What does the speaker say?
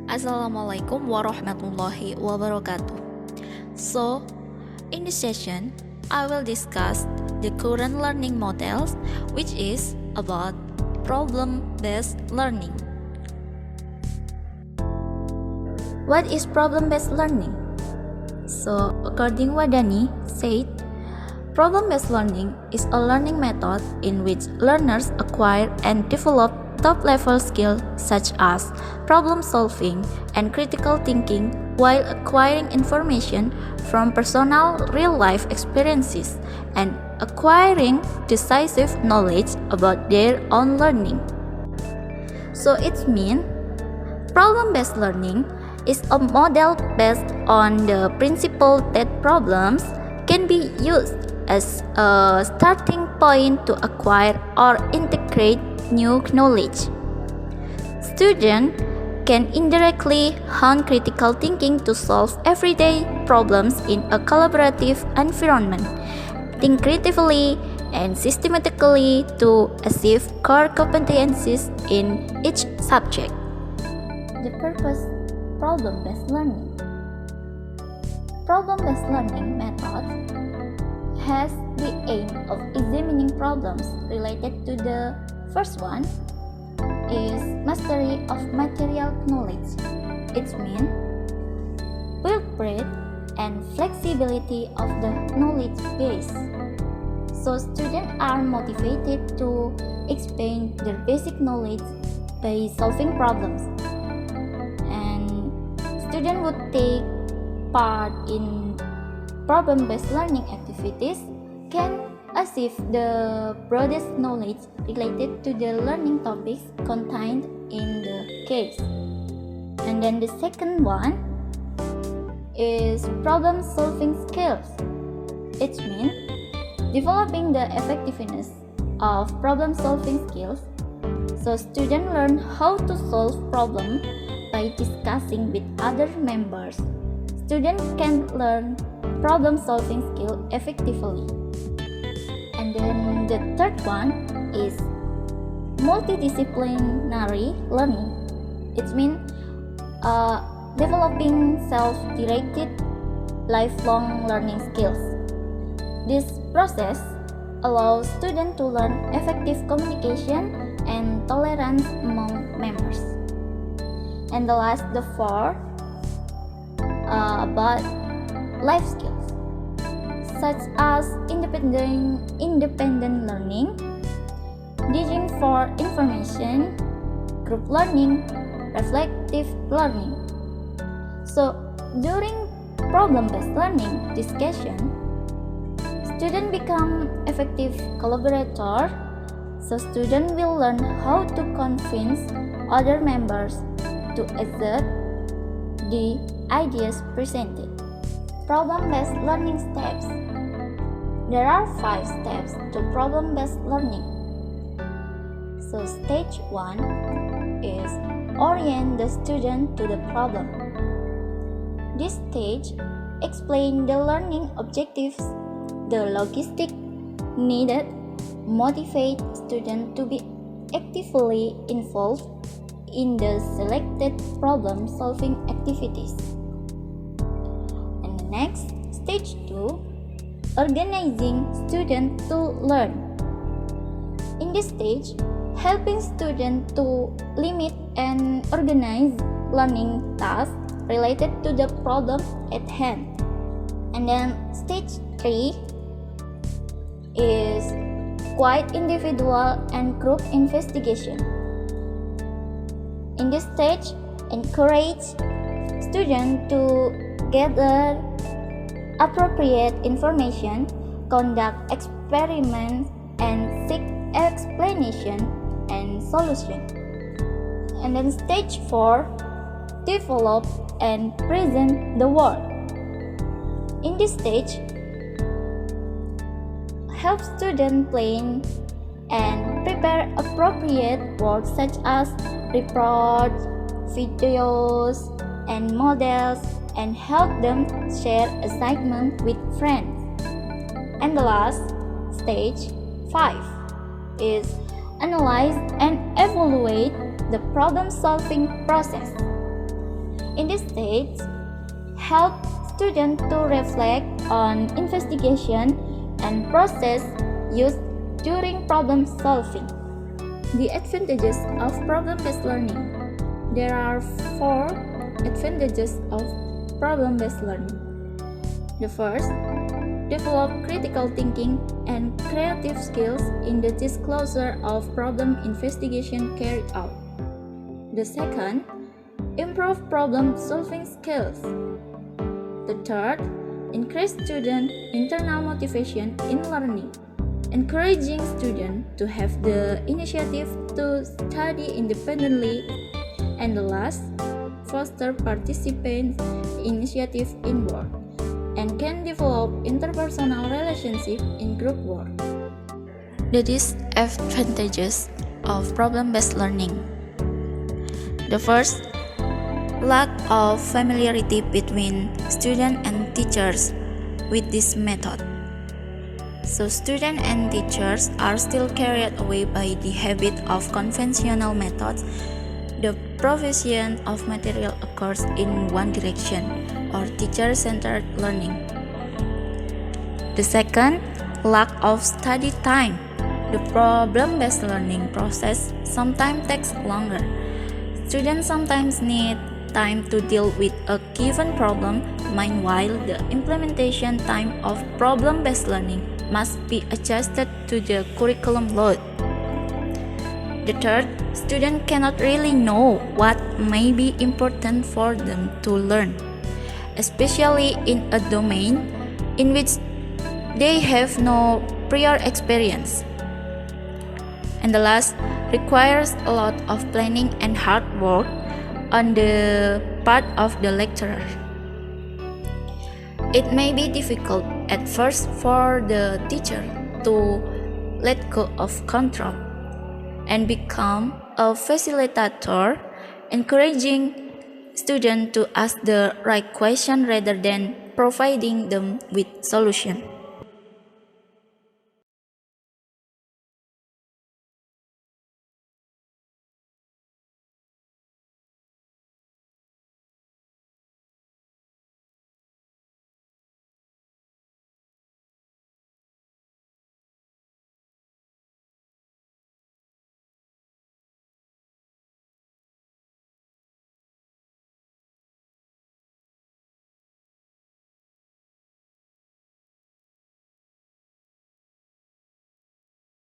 Assalamualaikum warahmatullahi wabarakatuh. So, in this session, I will discuss the current learning models, which is about problem-based learning. What is problem-based learning? So, according Wadani said, problem-based learning is a learning method in which learners acquire and develop top-level skills such as problem solving and critical thinking while acquiring information from personal real-life experiences and acquiring decisive knowledge about their own learning. So it means problem-based learning is a model based on the principle that problems can be used as a starting point to acquire or integrate new knowledge. Students can indirectly hone critical thinking to solve everyday problems in a collaborative environment, think creatively and systematically to achieve core competencies in each subject. The purpose problem-based learning. Problem-based learning method has the aim of examining problems related to the first one is mastery of material knowledge. It means build breadth and flexibility of the knowledge base. So students are motivated to expand their basic knowledge by solving problems. And students would take part in problem-based learning activities can achieve the broadest knowledge related to the learning topics contained in the case. And then the second one is problem solving skills. It means developing the effectiveness of problem solving skills. So students learn how to solve problems by discussing with other members. Students can learn problem solving skill effectively. And then the third one is multidisciplinary learning. It means developing self-directed lifelong learning skills. This process allows students to learn effective communication and tolerance among members. And the fourth about life skills such as independent learning, digging for information, group learning, reflective learning. So during problem-based learning discussion, students become effective collaborators. So students will learn how to convince other members to accept the ideas presented. Problem-based learning steps. There are 5 steps to problem-based learning. So stage 1 is orient the student to the problem. This stage explains the learning objectives, the logistics needed, motivate students to be actively involved in the selected problem-solving activities. And next, stage 2, organizing students to learn. In this stage, helping students to limit and organize learning tasks related to the problem at hand. And then stage 3 is quite individual and group investigation. In this stage, encourage students to gather appropriate information, conduct experiments, and seek explanation and solution. And then stage 4, develop and present the work. In this stage, help students plan and prepare appropriate work such as reports, videos, and models, and help them share assignments with friends. And the last stage, 5, is analyze and evaluate the problem-solving process. In this stage, help students to reflect on investigation and process used during problem solving. The advantages of problem-based learning. There are 4 advantages of problem-based learning. The first, develop critical thinking and creative skills in the disclosure of problem investigation carried out. The second, improve problem-solving skills. The third, increase student internal motivation in learning, encouraging students to have the initiative to study independently. And the last, foster participant initiative in work and can develop interpersonal relationship in group work. The disadvantages of problem-based learning. The first, lack of familiarity between students and teachers with this method. So students and teachers are still carried away by the habit of conventional methods. The provision of material occurs in one direction, or teacher-centered learning. The second, lack of study time. The problem-based learning process sometimes takes longer. Students sometimes need time to deal with a given problem, meanwhile the implementation time of problem-based learning must be adjusted to the curriculum load. The third, students cannot really know what may be important for them to learn, especially in a domain in which they have no prior experience. And the last, requires a lot of planning and hard work on the part of the lecturer. It may be difficult at first for the teacher to let go of control and become a facilitator, encouraging students to ask the right question rather than providing them with solution.